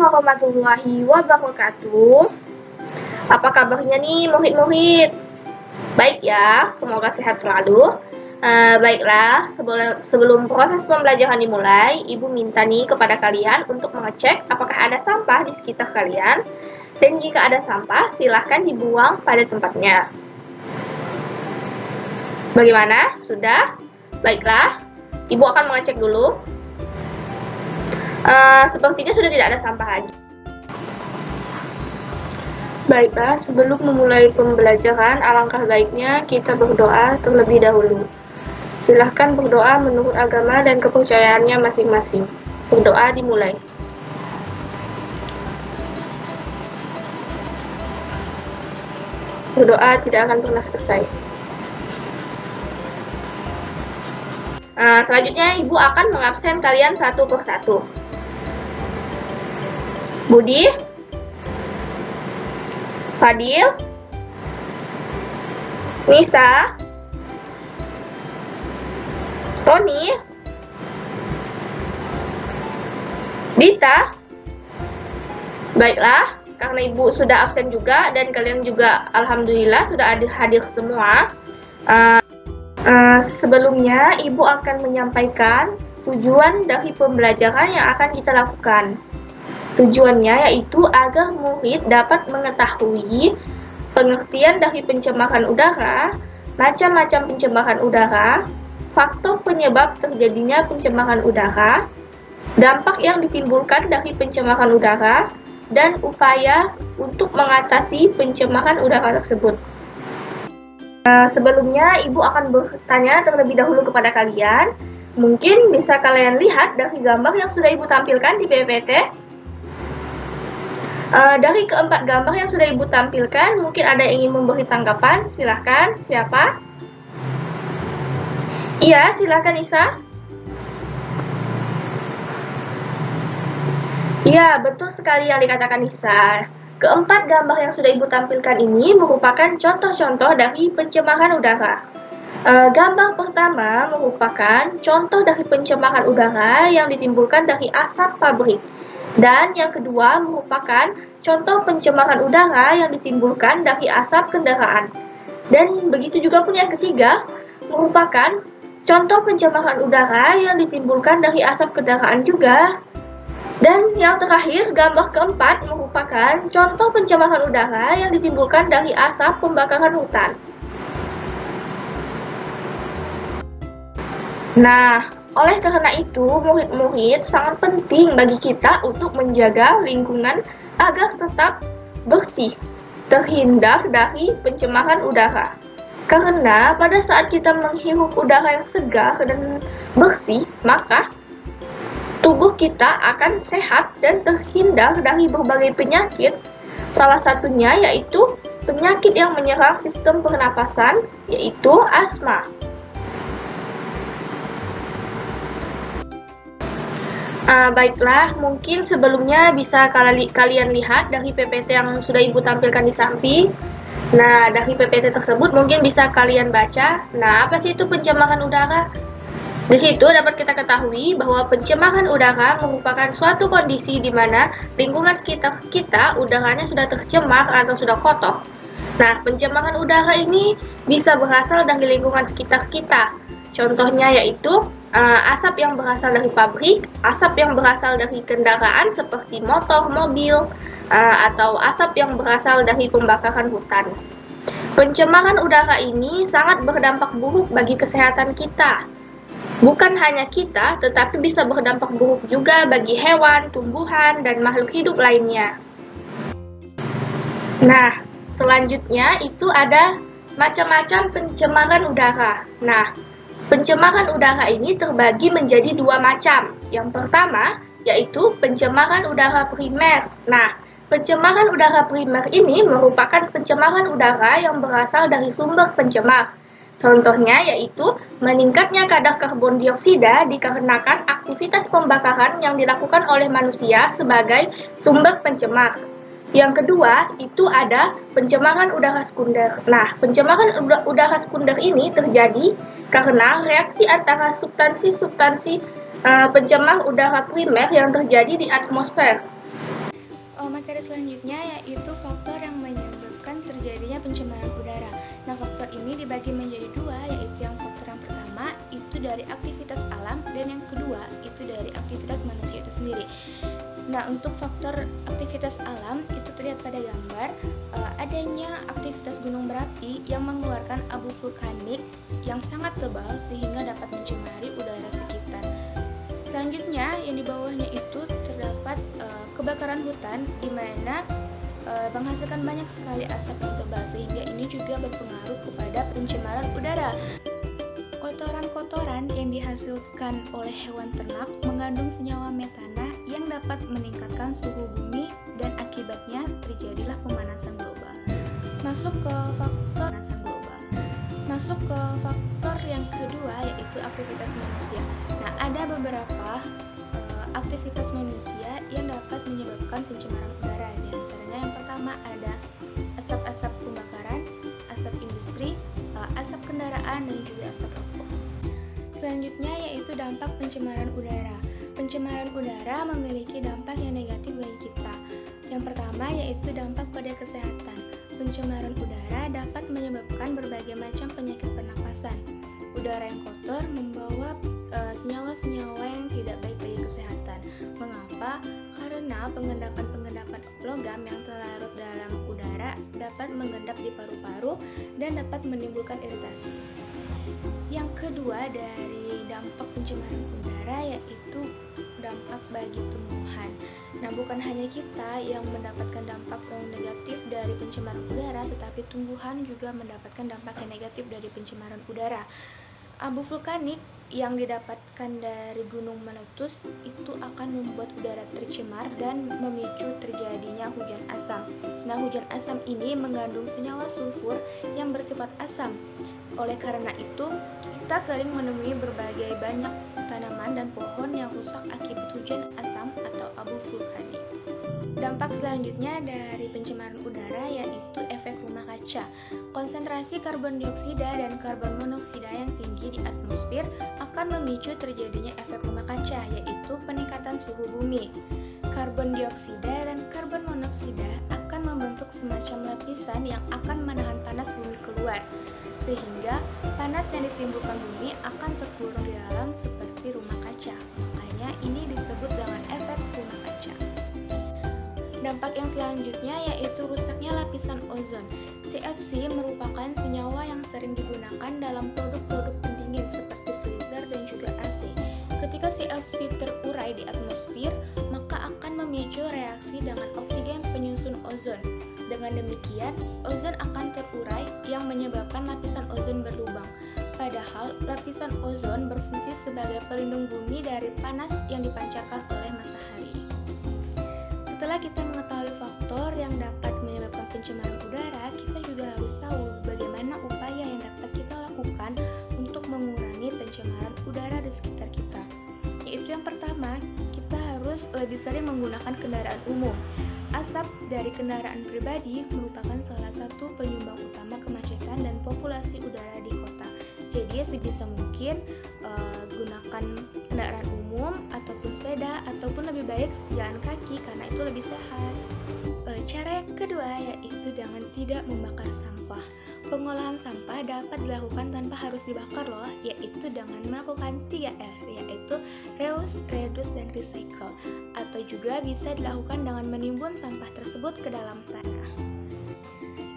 warahmatullahi wabarakatuh. Apa kabarnya nih murid-murid? Baik ya, semoga sehat selalu. Baiklah, sebelum proses pembelajaran dimulai, Ibu minta nih kepada kalian untuk mengecek apakah ada sampah di sekitar kalian. Dan jika ada sampah, silahkan dibuang pada tempatnya. Bagaimana? Sudah? Baiklah, Ibu akan mengecek dulu. Sepertinya sudah tidak ada sampah lagi. Baiklah, sebelum memulai pembelajaran, alangkah baiknya kita berdoa terlebih dahulu. Silahkan berdoa menurut agama dan kepercayaannya masing-masing. Berdoa dimulai. Berdoa tidak akan pernah selesai. Selanjutnya, Ibu akan mengabsen kalian satu persatu. Budi, Fadil, Nisa, Tony, Dita. Baiklah, karena Ibu sudah absen juga dan kalian juga alhamdulillah sudah hadir semua. Sebelumnya Ibu akan menyampaikan tujuan dari pembelajaran yang akan kita lakukan. Tujuannya yaitu agar murid dapat mengetahui pengertian dari pencemaran udara, macam-macam pencemaran udara, faktor penyebab terjadinya pencemaran udara, dampak yang ditimbulkan dari pencemaran udara, dan upaya untuk mengatasi pencemaran udara tersebut. Sebelumnya, Ibu akan bertanya terlebih dahulu kepada kalian. Mungkin bisa kalian lihat dari gambar yang sudah Ibu tampilkan di PPT. Dari keempat gambar yang sudah Ibu tampilkan, mungkin ada yang ingin memberi tanggapan. Silahkan, siapa? Iya, silahkan Nisa. Iya, betul sekali yang dikatakan Nisa. Keempat gambar yang sudah Ibu tampilkan ini merupakan contoh-contoh dari pencemaran udara. Gambar pertama merupakan contoh dari pencemaran udara yang ditimbulkan dari asap pabrik. Dan yang kedua merupakan contoh pencemaran udara yang ditimbulkan dari asap kendaraan. Dan begitu juga pun yang ketiga merupakan contoh pencemaran udara yang ditimbulkan dari asap kendaraan juga. Dan yang terakhir, gambar keempat merupakan contoh pencemaran udara yang ditimbulkan dari asap pembakaran hutan. Nah, oleh karena itu, murid-murid sangat penting bagi kita untuk menjaga lingkungan agar tetap bersih, terhindar dari pencemaran udara. Karena pada saat kita menghirup udara yang segar dan bersih, maka tubuh kita akan sehat dan terhindar dari berbagai penyakit. Salah satunya yaitu penyakit yang menyerang sistem pernapasan, yaitu asma. Baiklah, mungkin sebelumnya bisa kalian lihat dari PPT yang sudah Ibu tampilkan di samping. Nah, dari PPT tersebut mungkin bisa kalian baca. Nah, apa sih itu pencemaran udara? Di situ dapat kita ketahui bahwa pencemaran udara merupakan suatu kondisi di mana lingkungan sekitar kita udaranya sudah tercemar atau sudah kotor. Nah, pencemaran udara ini bisa berasal dari lingkungan sekitar kita. Contohnya yaitu asap yang berasal dari pabrik, asap yang berasal dari kendaraan seperti motor, mobil, atau asap yang berasal dari pembakaran hutan. Pencemaran udara ini sangat berdampak buruk bagi kesehatan kita. Bukan hanya kita, tetapi bisa berdampak buruk juga bagi hewan, tumbuhan, dan makhluk hidup lainnya. Nah, selanjutnya itu ada macam-macam pencemaran udara. Nah, pencemaran udara ini terbagi menjadi dua macam. Yang pertama, yaitu pencemaran udara primer. Nah, pencemaran udara primer ini merupakan pencemaran udara yang berasal dari sumber pencemar. Contohnya yaitu meningkatnya kadar karbon dioksida dikarenakan aktivitas pembakaran yang dilakukan oleh manusia sebagai sumber pencemar. Yang kedua, itu ada pencemaran udara sekunder. Nah, pencemaran udara sekunder ini terjadi karena reaksi antara substansi-substansi pencemar udara primer yang terjadi di atmosfer. Materi selanjutnya yaitu faktor yang menyebabkan terjadinya pencemaran udara. Nah, faktor ini dibagi menjadi dua, yaitu yang faktor yang pertama itu dari aktivitas alam dan yang kedua itu dari aktivitas manusia itu sendiri. Nah, untuk faktor aktivitas alam itu terlihat pada gambar adanya aktivitas gunung berapi yang mengeluarkan abu vulkanik yang sangat tebal sehingga dapat mencemari udara sekitar. Selanjutnya, yang di bawahnya itu terdapat kebakaran hutan di mana menghasilkan banyak sekali asap yang tebal sehingga ini juga berpengaruh kepada pencemaran udara. Kotoran-kotoran yang dihasilkan oleh hewan ternak mengandung senyawa metana yang dapat meningkatkan suhu bumi dan akibatnya terjadilah pemanasan global. Masuk ke faktor yang kedua yaitu aktivitas manusia. Nah, ada beberapa aktivitas manusia yang dapat menyebabkan pencemaran udara. Di antaranya yang pertama ada asap-asap pembakaran, asap industri, asap kendaraan dan juga asap rokok. Selanjutnya yaitu dampak pencemaran udara. Pencemaran udara memiliki dampak yang negatif bagi kita. Yang pertama yaitu dampak pada kesehatan. Pencemaran udara dapat menyebabkan berbagai macam penyakit pernapasan. Udara yang kotor membawa senyawa-senyawa yang tidak baik bagi kesehatan. Mengapa? Karena pengendapan-pengendapan logam yang terlarut dalam udara dapat mengendap di paru-paru dan dapat menimbulkan iritasi. Yang kedua dari dampak pencemaran udara yaitu dampak bagi tumbuhan. Nah, bukan hanya kita yang mendapatkan dampak yang negatif dari pencemaran udara, tetapi tumbuhan juga mendapatkan dampak yang negatif dari pencemaran udara. Abu vulkanik yang didapatkan dari gunung meletus itu akan membuat udara tercemar dan memicu terjadinya hujan asam. Nah, hujan asam ini mengandung senyawa sulfur yang bersifat asam. Oleh karena itu, kita sering menemui berbagai banyak tanaman dan pohon yang rusak akibat hujan asam atau abu vulkanik. Dampak selanjutnya dari pencemaran udara yaitu efek rumah kaca. Konsentrasi karbon dioksida dan karbon monoksida yang tinggi di atmosfer akan memicu terjadinya efek rumah kaca, yaitu peningkatan suhu bumi. Karbon dioksida dan karbon monoksida akan membentuk semacam lapisan yang akan menahan panas bumi keluar, sehingga panas yang ditimbulkan bumi akan terkurung di dalam seperti rumah kaca. Makanya ini disebut dengan efek rumah kaca. Dampak yang selanjutnya yaitu rusaknya lapisan ozon. CFC merupakan senyawa yang sering digunakan dalam produk-produk pendingin seperti freezer dan juga AC. Ketika CFC terurai di atmosfer, maka akan memicu reaksi dengan oksigen penyusun ozon. Dengan demikian, ozon akan terurai yang menyebabkan lapisan ozon berlubang. Padahal, lapisan ozon berfungsi sebagai pelindung bumi dari panas yang dipancarkan oleh matahari. Setelah kita mengetahui faktor yang dapat menyebabkan pencemaran udara, kita juga harus tahu bagaimana upaya yang dapat kita lakukan untuk mengurangi pencemaran udara di sekitar kita. Yaitu yang pertama, kita harus lebih sering menggunakan kendaraan umum. Asap dari kendaraan pribadi merupakan salah satu penyumbang utama kemacetan dan populasi udara di kota. Jadi sebisa mungkin gunakan kendaraan umum ataupun sepeda ataupun lebih baik jalan kaki karena itu lebih sehat. Cara yang kedua yaitu dengan tidak membakar sampah. Pengolahan sampah dapat dilakukan tanpa harus dibakar loh, yaitu dengan melakukan 3R, yaitu reuse, reduce, dan recycle. Atau juga bisa dilakukan dengan menimbun sampah tersebut ke dalam tanah.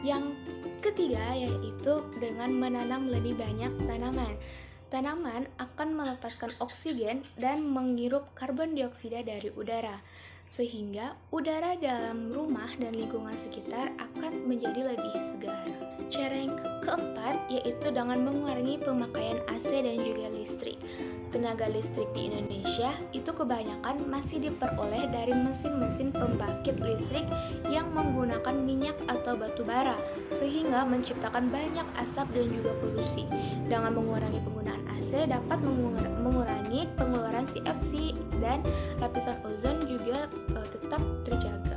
Yang ketiga yaitu dengan menanam lebih banyak tanaman. Tanaman akan melepaskan oksigen dan menghirup karbon dioksida dari udara, sehingga udara dalam rumah dan lingkungan sekitar akan menjadi lebih segar. Cara yang keempat yaitu dengan mengurangi pemakaian AC dan juga listrik. Tenaga listrik di Indonesia itu kebanyakan masih diperoleh dari mesin-mesin pembangkit listrik yang menggunakan minyak atau batu bara, sehingga menciptakan banyak asap dan juga polusi. Dengan mengurangi penggunaan AC dapat mengurangi pengeluaran CFC dan lapisan ozon juga tetap terjaga.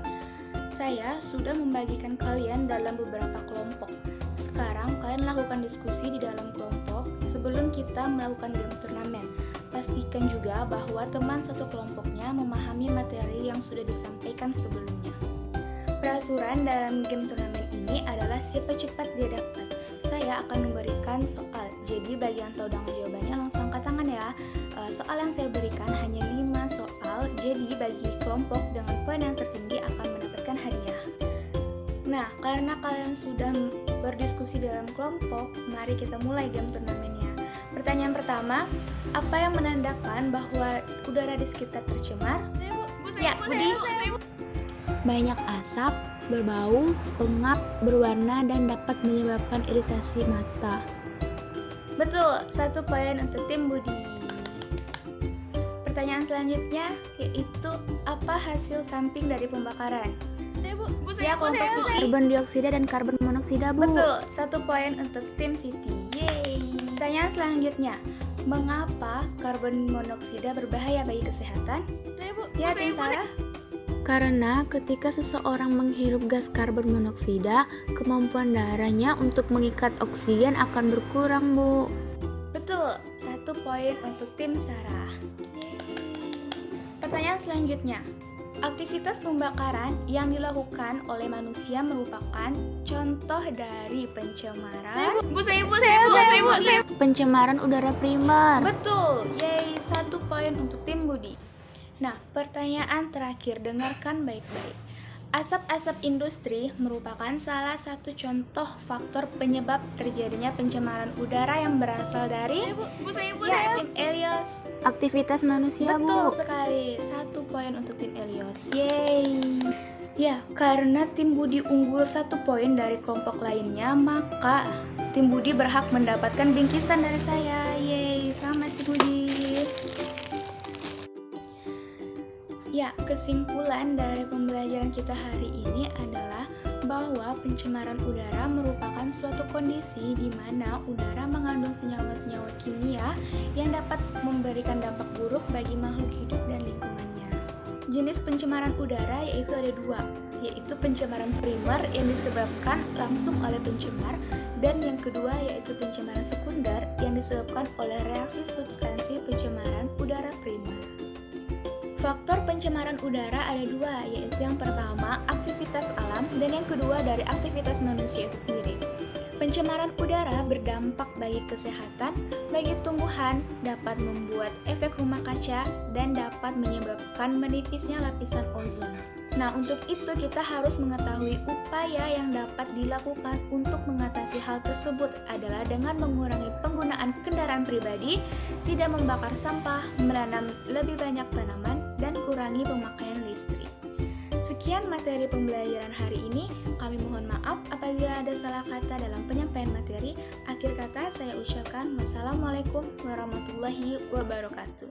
Saya sudah membagikan kalian dalam beberapa kelompok. Sekarang kalian lakukan diskusi di dalam kelompok sebelum kita melakukan game turnamen. Pastikan juga bahwa teman satu kelompoknya hanya memahami materi yang sudah disampaikan sebelumnya. Peraturan dalam game turnamen ini adalah siapa cepat dia dapat. Saya akan memberikan soal, jadi bagi yang tahu dengan jawabannya langsung angkat tangan ya. Soal yang saya berikan hanya 5 soal, jadi bagi kelompok dengan poin yang tertinggi akan mendapatkan hadiah. Nah, karena kalian sudah berdiskusi dalam kelompok, mari kita mulai game turnamennya. Pertanyaan pertama, apa yang menandakan bahwa udara di sekitar tercemar? Ya, Budi. Banyak asap, berbau, pengap, berwarna, dan dapat menyebabkan iritasi mata. Betul, 1 poin untuk tim Budi. Pertanyaan selanjutnya yaitu apa hasil samping dari pembakaran? Ya, komposisi. Karbon dioksida dan karbon monoksida, Bu. Betul, 1 poin untuk tim Siti. Yeay. Pertanyaan selanjutnya, mengapa karbon monoksida berbahaya bagi kesehatan? Ya, tim Sarah. Karena ketika seseorang menghirup gas karbon monoksida, kemampuan darahnya untuk mengikat oksigen akan berkurang, Bu. Betul, 1 poin untuk tim Sarah. Pertanyaan selanjutnya, aktivitas pembakaran yang dilakukan oleh manusia merupakan contoh dari pencemaran. Pencemaran udara primer. Betul, yeay, 1 poin untuk tim Budi. Nah, pertanyaan terakhir, dengarkan baik-baik. Asap-asap industri merupakan salah satu contoh faktor penyebab terjadinya pencemaran udara yang berasal dari ya, tim Elios. Aktivitas manusia, Betul Bu. sekali, 1 poin untuk tim Elios. Yeay. Ya, karena tim Budi unggul 1 poin dari kelompok lainnya, maka tim Budi berhak mendapatkan bingkisan dari saya. Yeay, selamat tim Budi. Ya, kesimpulan dari pembelajaran kita hari ini adalah bahwa pencemaran udara merupakan suatu kondisi di mana udara mengandung senyawa-senyawa kimia yang dapat memberikan dampak buruk bagi makhluk hidup dan lingkungannya. Jenis pencemaran udara yaitu ada 2, yaitu pencemaran primer yang disebabkan langsung oleh pencemar, dan yang kedua yaitu pencemaran sekunder yang disebabkan oleh reaksi substansi pencemaran udara primer. Faktor pencemaran udara ada 2, yaitu yang pertama aktivitas alam dan yang kedua dari aktivitas manusia itu sendiri. Pencemaran udara berdampak bagi kesehatan, bagi tumbuhan, dapat membuat efek rumah kaca, dan dapat menyebabkan menipisnya lapisan ozon. Nah, untuk itu kita harus mengetahui upaya yang dapat dilakukan untuk mengatasi hal tersebut adalah dengan mengurangi penggunaan kendaraan pribadi, tidak membakar sampah, menanam lebih banyak tanaman, dan kurangi pemakaian listrik. Sekian materi pembelajaran hari ini. Kami mohon maaf apabila ada salah kata dalam penyampaian materi. Akhir kata saya ucapkan wassalamualaikum warahmatullahi wabarakatuh.